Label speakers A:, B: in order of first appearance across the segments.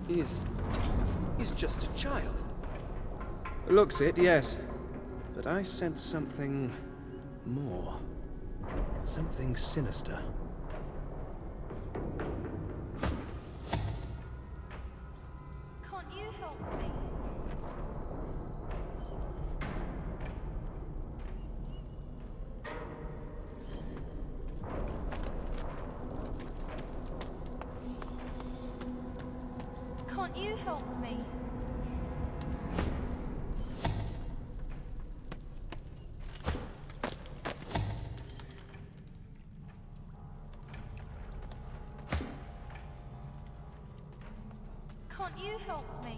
A: He's just a child.
B: Looks it, yes. But I sense something more. Something sinister.
C: Can't you help me? Can't you help me? Can't you help me?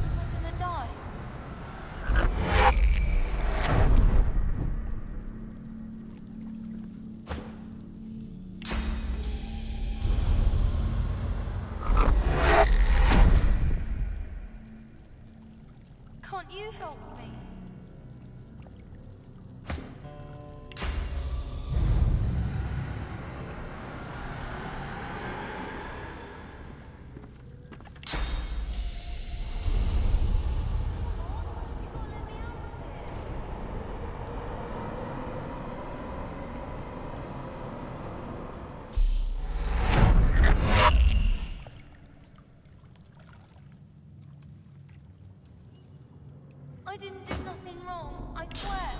C: Am I gonna die? Can't you help me? I didn't do nothing wrong, I swear.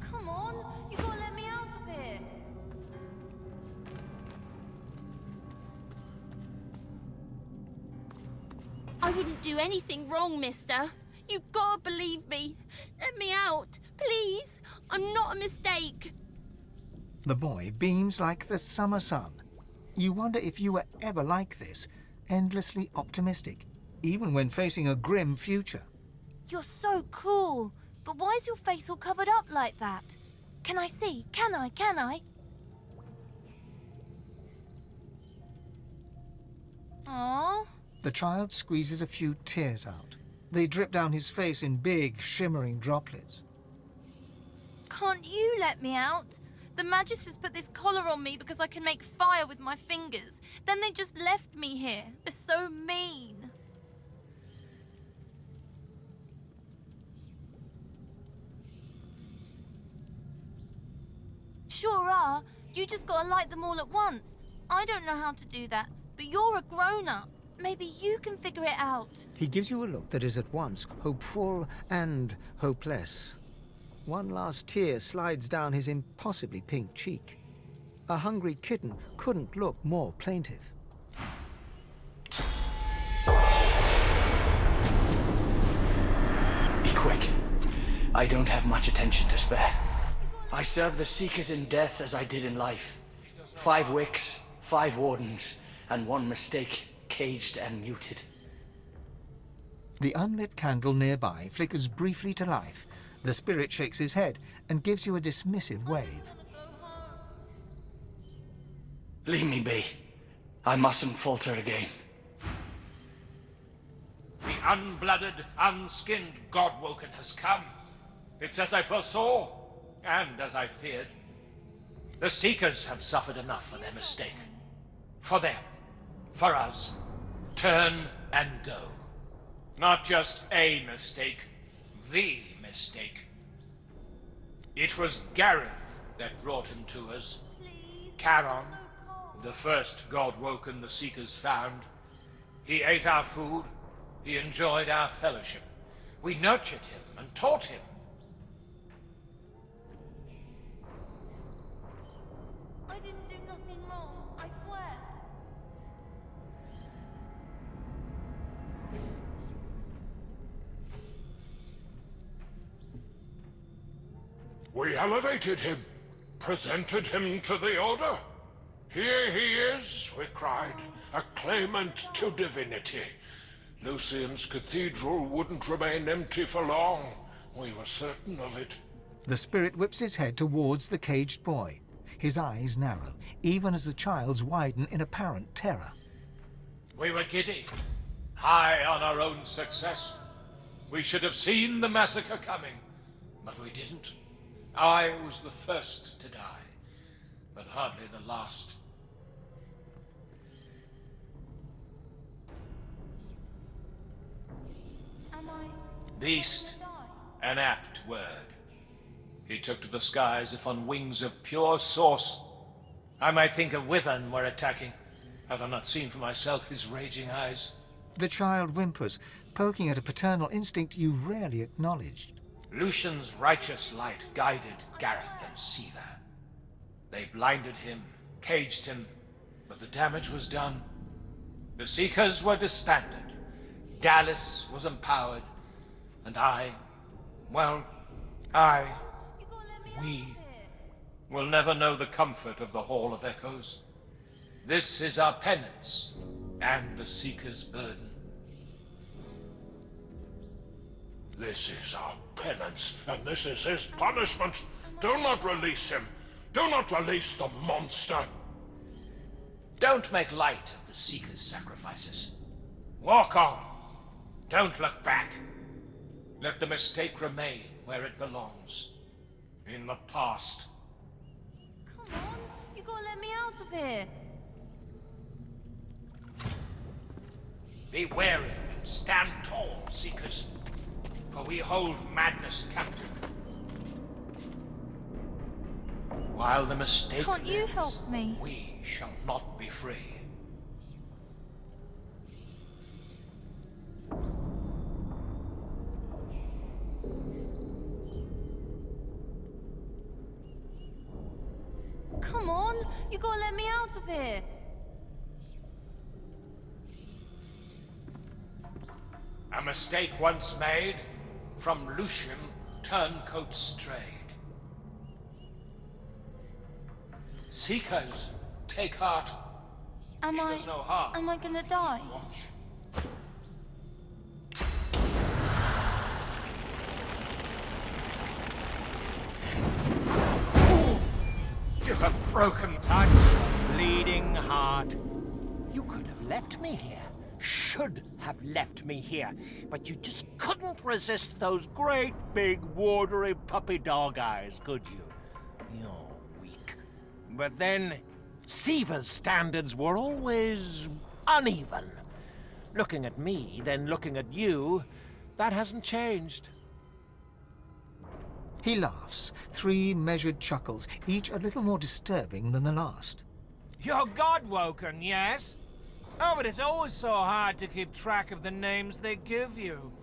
C: Come on, you gotta let me out of here. I wouldn't do anything wrong, mister. You gotta believe me. Let me out, please. I'm not a mistake.
D: The boy beams like the summer sun. You wonder if you were ever like this, endlessly optimistic, even when facing a grim future.
C: You're so cool. But why is your face all covered up like that? Can I see? Can I? Can I? Aww.
D: The child squeezes a few tears out. They drip down his face in big, shimmering droplets.
C: Can't you let me out? The Magisters put this collar on me because I can make fire with my fingers. Then they just left me here. They're so mean. Sure are. You just gotta light them all at once. I don't know how to do that, but you're a grown-up. Maybe you can figure it out.
D: He gives you a look that is at once hopeful and hopeless. One last tear slides down his impossibly pink cheek. A hungry kitten couldn't look more plaintive.
E: Be quick. I don't have much attention to spare. I serve the Seekers in death as I did in life. 5 wicks, 5 wardens, and 1 mistake, caged and muted.
D: The unlit candle nearby flickers briefly to life. The spirit shakes his head and gives you a dismissive wave.
E: Leave me be. I mustn't falter again.
F: The unblooded, unskinned Godwoken has come. It's as I foresaw, and as I feared. The Seekers have suffered enough for their mistake. For them. For us. Turn and go. Not just a mistake. The mistake. It was Gareth that brought him to us. Charon, the first Godwoken the Seekers found. He ate our food. He enjoyed our fellowship. We nurtured him and taught him.
C: I didn't do nothing wrong, I swear.
G: We elevated him.
F: presented him to the Order. Here he is, we cried, a claimant to divinity. Lucian's cathedral wouldn't remain empty for long. We were certain of it.
D: The spirit whips his head towards the caged boy. His eyes narrow, even as the child's widen in apparent terror.
F: We were giddy, high on our own success. We should have seen the massacre coming, but we didn't. I was the first to die, but hardly the last.
C: Am I
F: Beast,
C: gonna die?
F: an apt word. He took to the sky as if on wings of pure source. I might think a wyvern were attacking, had I not seen for myself his raging eyes.
D: The child whimpers, poking at a paternal instinct you rarely acknowledged.
F: Lucian's righteous light guided Gareth and Siva. They blinded him, caged him, but the damage was done. The Seekers were disbanded. Dallas was empowered, and
C: You gotta let me out
F: we
C: of here.
F: will never know the comfort of the Hall of Echoes. This is our penance, and the Seeker's burden. This is our penance, and this is his punishment. Do not release him. Do not release the monster. Don't make light of the Seeker's sacrifices. Walk on. Don't look back. Let the mistake remain where it belongs. In the past.
C: Come on, you gotta let me out of here.
F: Be wary and stand tall, Seekers, for we hold madness captive. While the mistake
C: Can't you
F: lives,
C: help me?
F: we shall not be free.
C: Come on, you gotta let me out of here.
F: A mistake once made, from Lucian, turncoat strayed. Seekers, take heart.
C: Am
F: He
C: I
F: does no harm.
C: am I gonna die?
F: Watch. You have broken touch, bleeding heart.
G: You could have left me here. Should have left me here. But you just couldn't resist those great big watery puppy dog eyes, could you? You're weak. But then, Siva's standards were always uneven. Looking at me, then looking at you, that hasn't changed.
D: He laughs, 3 measured chuckles, each a little more disturbing than the last.
H: You're God-woken, yes? Oh, but it's always so hard to keep track of the names they give you.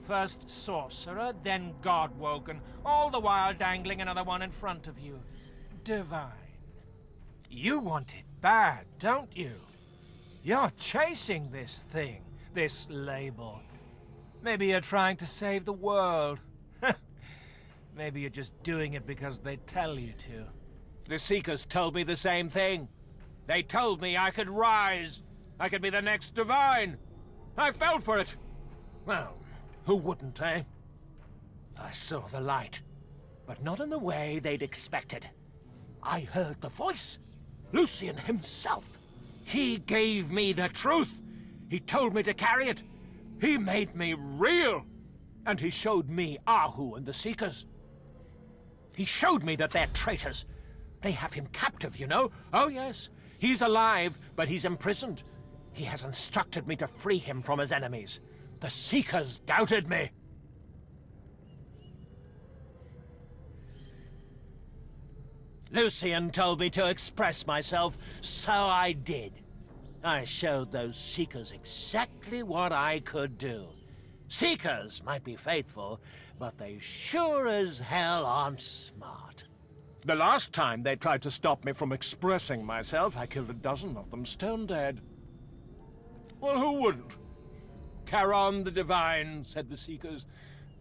H: First sorcerer, then God-woken, all the while dangling another one in front of you. Divine. You want it bad, don't you? You're chasing this thing, this label. Maybe you're trying to save the world. Maybe you're just doing it because they tell you to. The Seekers told me the same thing. They told me I could rise. I could be the next Divine. I fell for it. Well, who wouldn't, eh? I saw the light, but not in the way they'd expected. I heard the voice. Lucian himself. He gave me the truth. He told me to carry it. He made me real. And he showed me Ahu and the Seekers. He showed me that they're traitors. They have him captive, you know. Oh, yes. He's alive, but he's imprisoned. He has instructed me to free him from his enemies. The Seekers doubted me. Lucian told me to express myself, so I did. I showed those Seekers exactly what I could do. Seekers might be faithful, but they sure as hell aren't smart. The last time they tried to stop me from expressing myself, I killed a dozen of them stone dead. Well, who wouldn't? Charon the Divine, said the Seekers.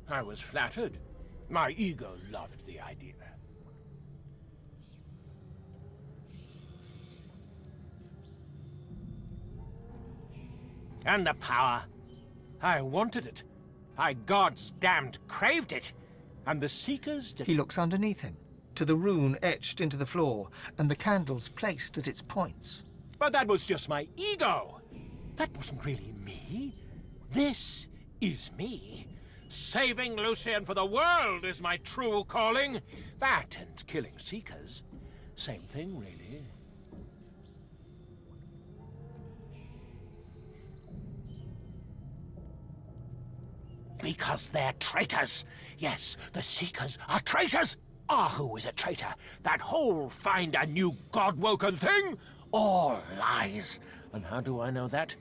H: I was flattered. My ego loved the idea.
G: And the power. I wanted it. I God's damned craved it. And the Seekers
D: He looks underneath him, to the rune etched into the floor, and the candles placed at its points.
G: But that was just my ego. That wasn't really me. This is me. Saving Lucian for the world is my true calling. That and killing Seekers. Same thing, really. Because they're traitors. Yes, the Seekers are traitors. Ahu is a traitor. That whole find a new God-woken thing? All lies. And how do I know that?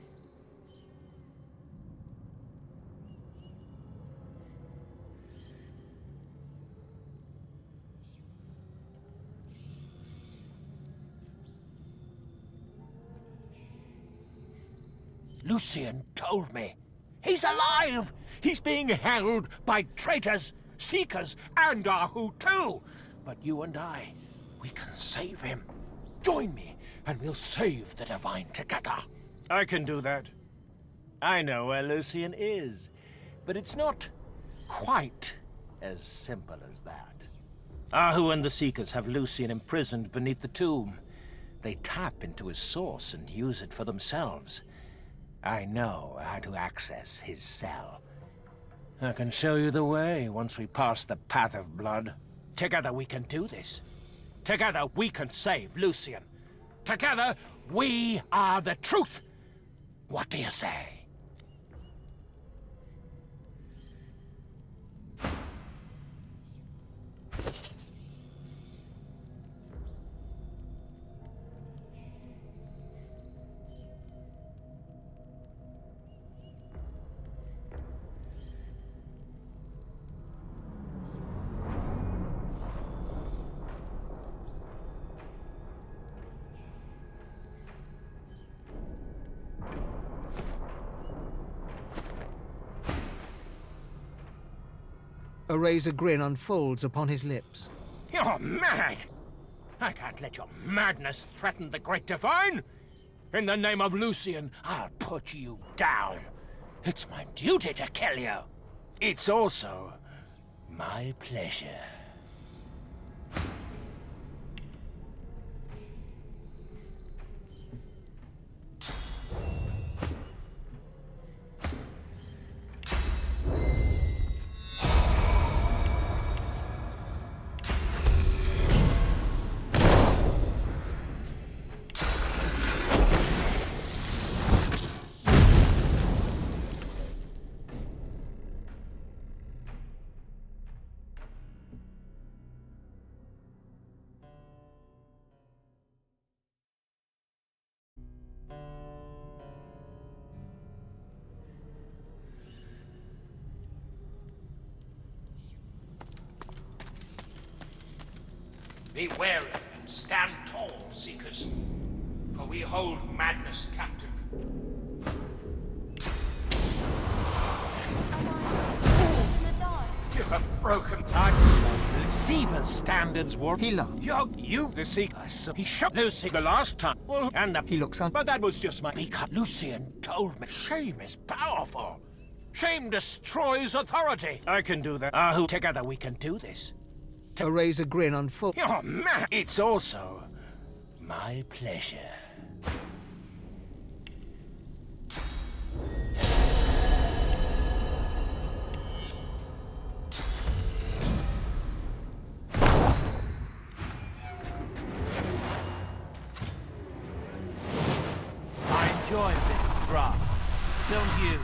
G: Lucian told me. He's alive! He's being held by traitors, Seekers, and Ahu too. But you and I, we can save him. Join me, and we'll save the Divine together. I can do that. I know where Lucian is, but it's not quite as simple as that. Ahu and the Seekers have Lucian imprisoned beneath the tomb. They tap into his source and use it for themselves. I know how to access his cell. I can show you the way once we pass the path of blood. Together we can do this. Together we can save Lucian. Together we are the truth. What do you say?
D: A razor grin unfolds upon his lips.
G: You're mad! I can't let your madness threaten the Great Divine! In the name of Lucian, I'll put you down. It's my duty to kill you. It's also my pleasure.
F: Be wary and stand tall, Seekers, for we hold madness captive. You have broken touch.
G: Seaver's standards were...
D: He laughed.
G: You, the Seeker. He shot Lucy the last time. Well, and the...
D: He looks
G: But that was just my... Because Lucian told me shame is powerful. Shame destroys authority. I can do that. Ahu, together we can do this.
D: A razor grin unfolds.
G: You're mad. It's also my pleasure.
H: I enjoy a bit of drama, don't you?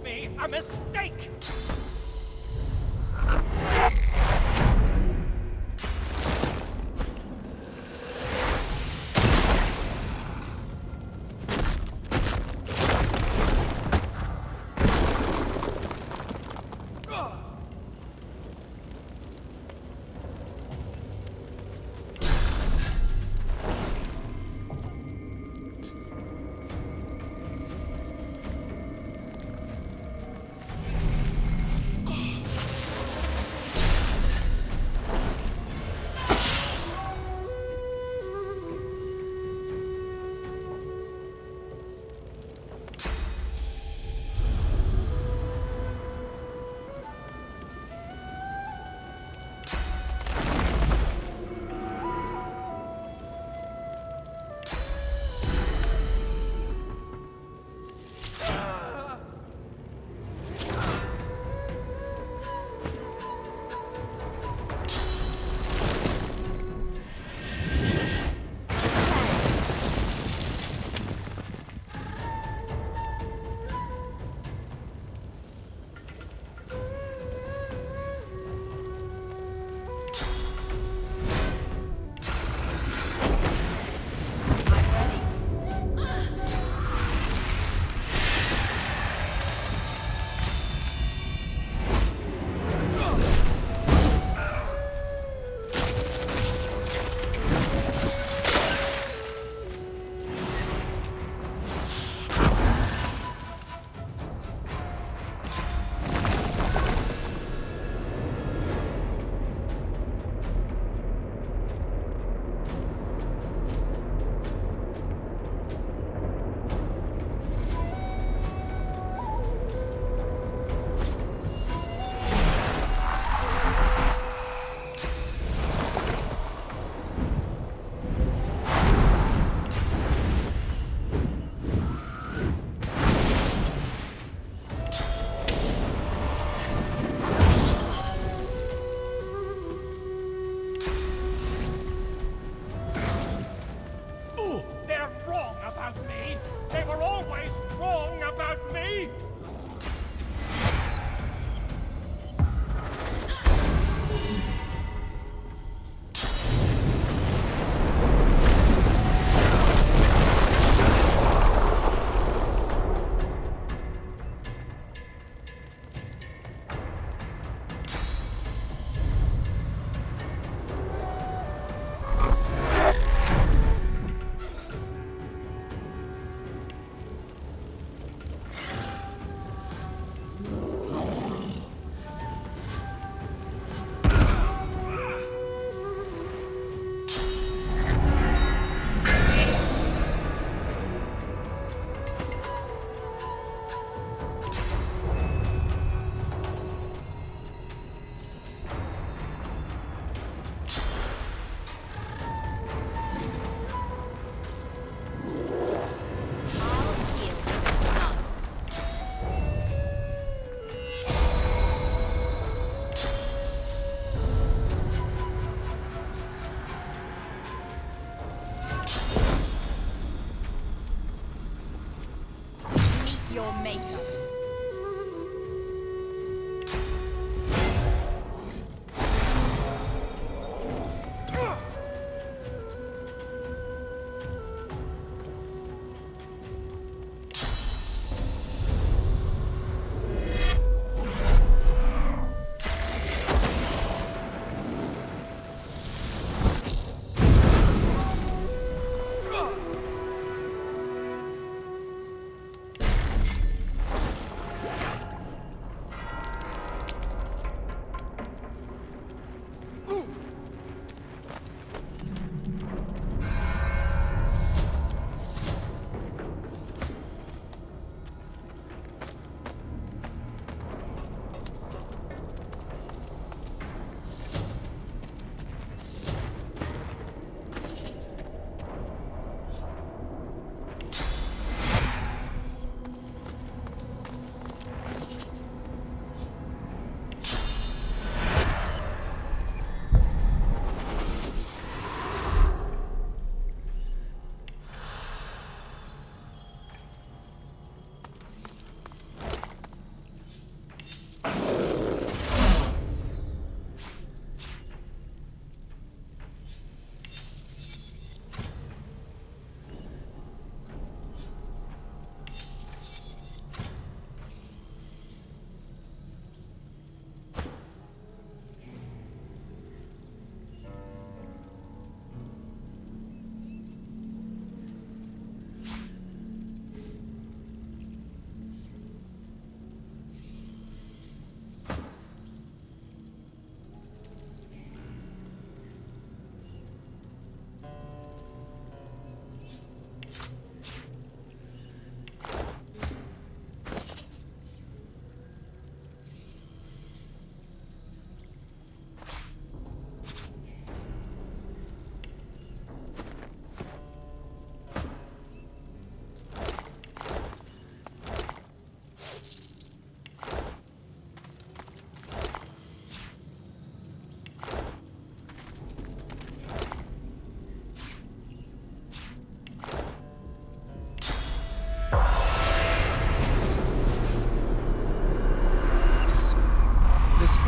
H: me a mistake!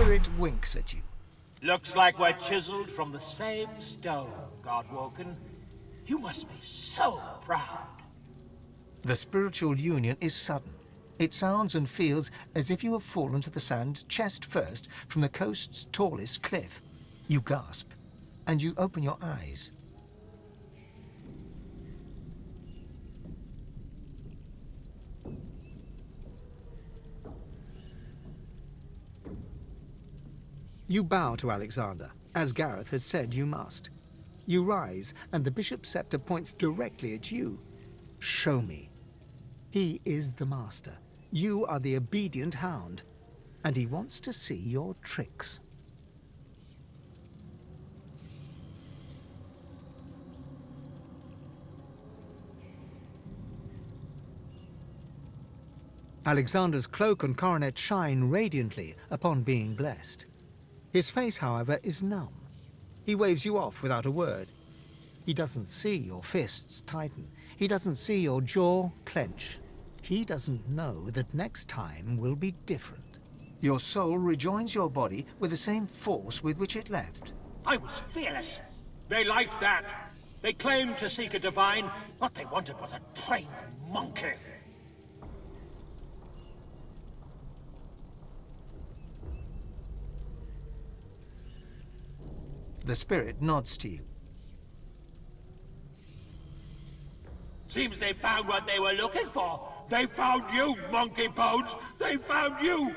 D: spirit winks at you.
G: Looks like we're chiseled from the same stone, Godwoken. You must be so proud.
D: The spiritual union is sudden. It sounds and feels as if you have fallen to the sand chest first from the coast's tallest cliff. You gasp, and you open your eyes. You bow to Alexander, as Gareth has said you must. You rise, and the bishop's scepter points directly at you. Show me. He is the master. You are the obedient hound, and he wants to see your tricks. Alexander's cloak and coronet shine radiantly upon being blessed. His face, however, is numb. He waves you off without a word. He doesn't see your fists tighten. He doesn't see your jaw clench. He doesn't know that next time will be different. Your soul rejoins your body with the same force with which it left.
G: I was fearless. They liked that. They claimed to seek a divine. What they wanted was a trained monkey.
D: The spirit nods to you.
G: Seems they found what they were looking for. They found you, monkey bones. They found you.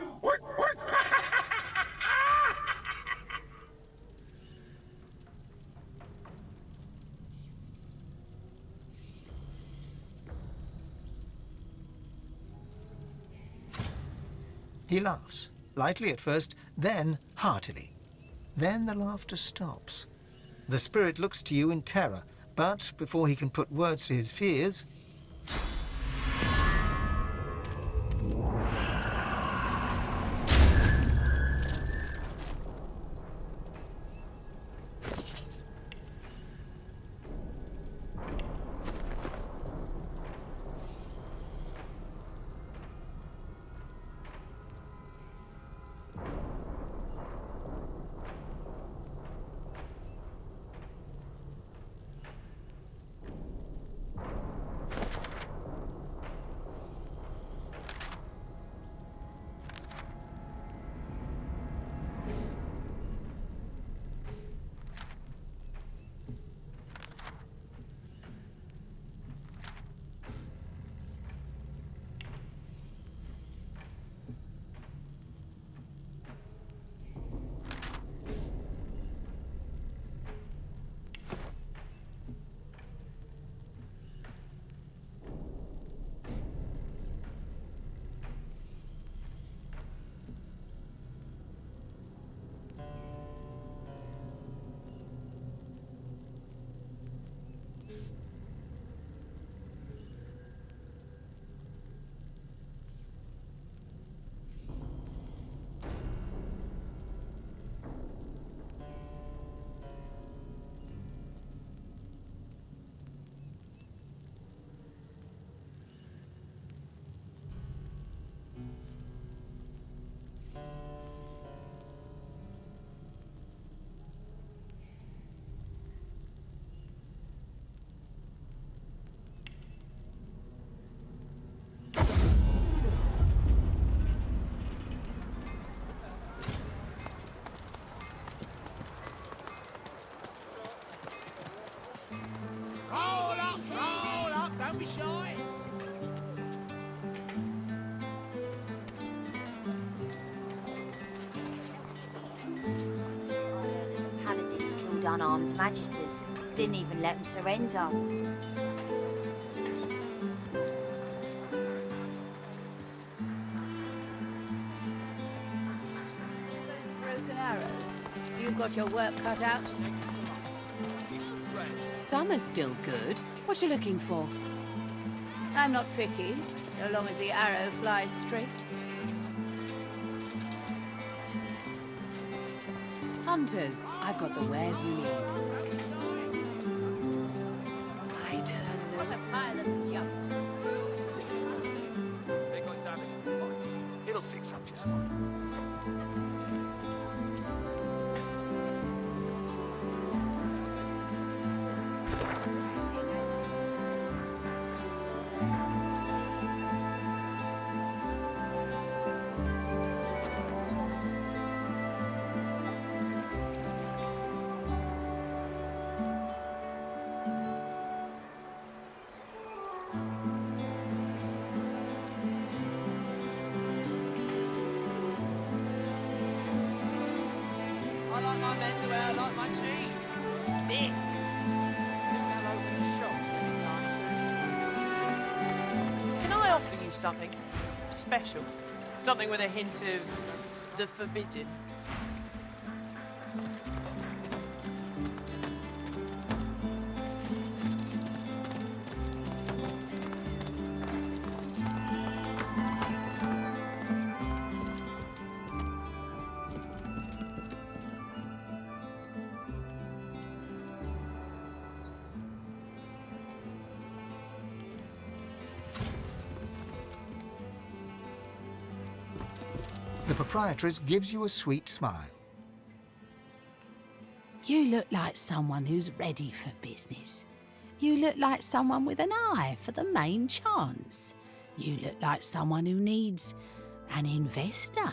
D: He laughs, lightly at first, then heartily. Then the laughter stops. The spirit looks to you in terror, but before he can put words to his fears...
G: Roll up, don't be shy.
I: Paladins killed unarmed magisters. Didn't even let them surrender.
J: Broken arrows. You've got your work cut out.
K: Some are still good. What you looking for?
J: I'm not picky, so long as the arrow flies straight.
K: Hunters, I've got the wares you need.
J: I turn. What a pilot's jump.
A: They got damage to the bite. It'll fix up just fine.
K: men the way I like my cheese. Thick. Can I offer you something special? Something with a hint of the forbidden?
D: The proprietress gives you a sweet smile.
K: You look like someone who's ready for business. You look like someone with an eye for the main chance. You look like someone who needs an investor.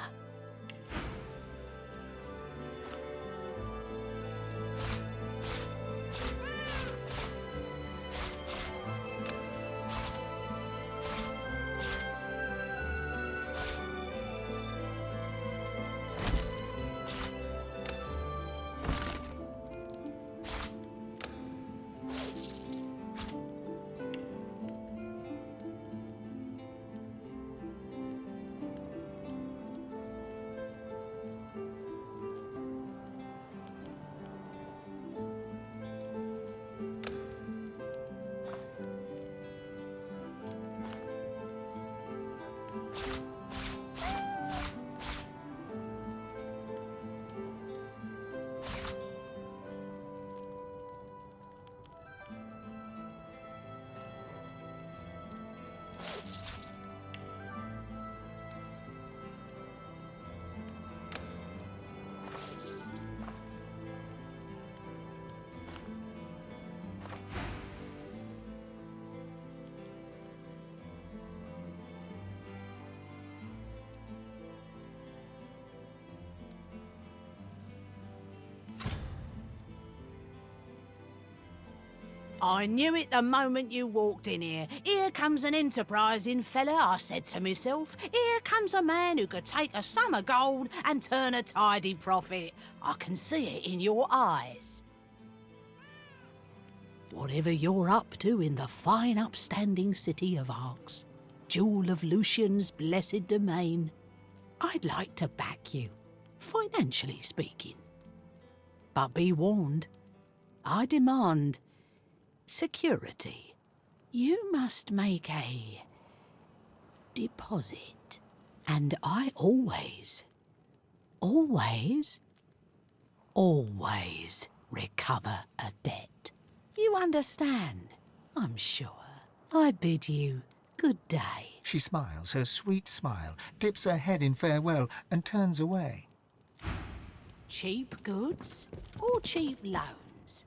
K: I knew it the moment you walked in here. Here comes an enterprising fella, I said to myself. Here comes a man who could take a sum of gold and turn a tidy profit. I can see it in your eyes. Whatever you're up to in the fine upstanding city of Arx, jewel of Lucian's blessed domain, I'd like to back you, financially speaking. But be warned, I demand security. You must make a deposit, and I always recover a debt. You understand, I'm sure. I bid you good day.
D: She smiles her sweet smile, dips her head in farewell, and turns away.
K: Cheap goods or cheap loans?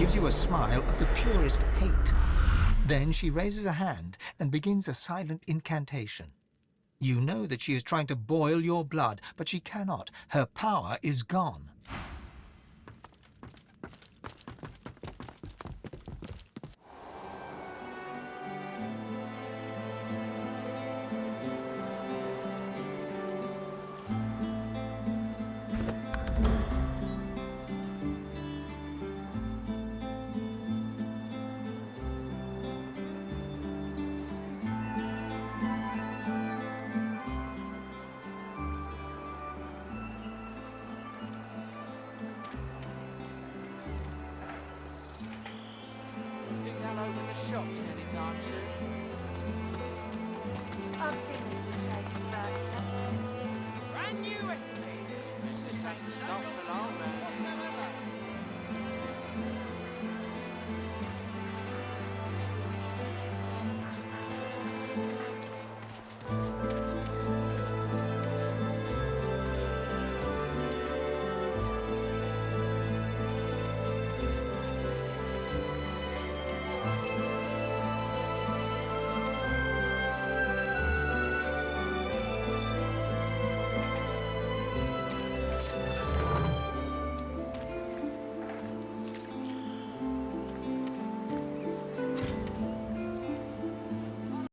D: gives you a smile of the purest hate. Then she raises a hand and begins a silent incantation. You know that she is trying to boil your blood, but she cannot. Her power is gone.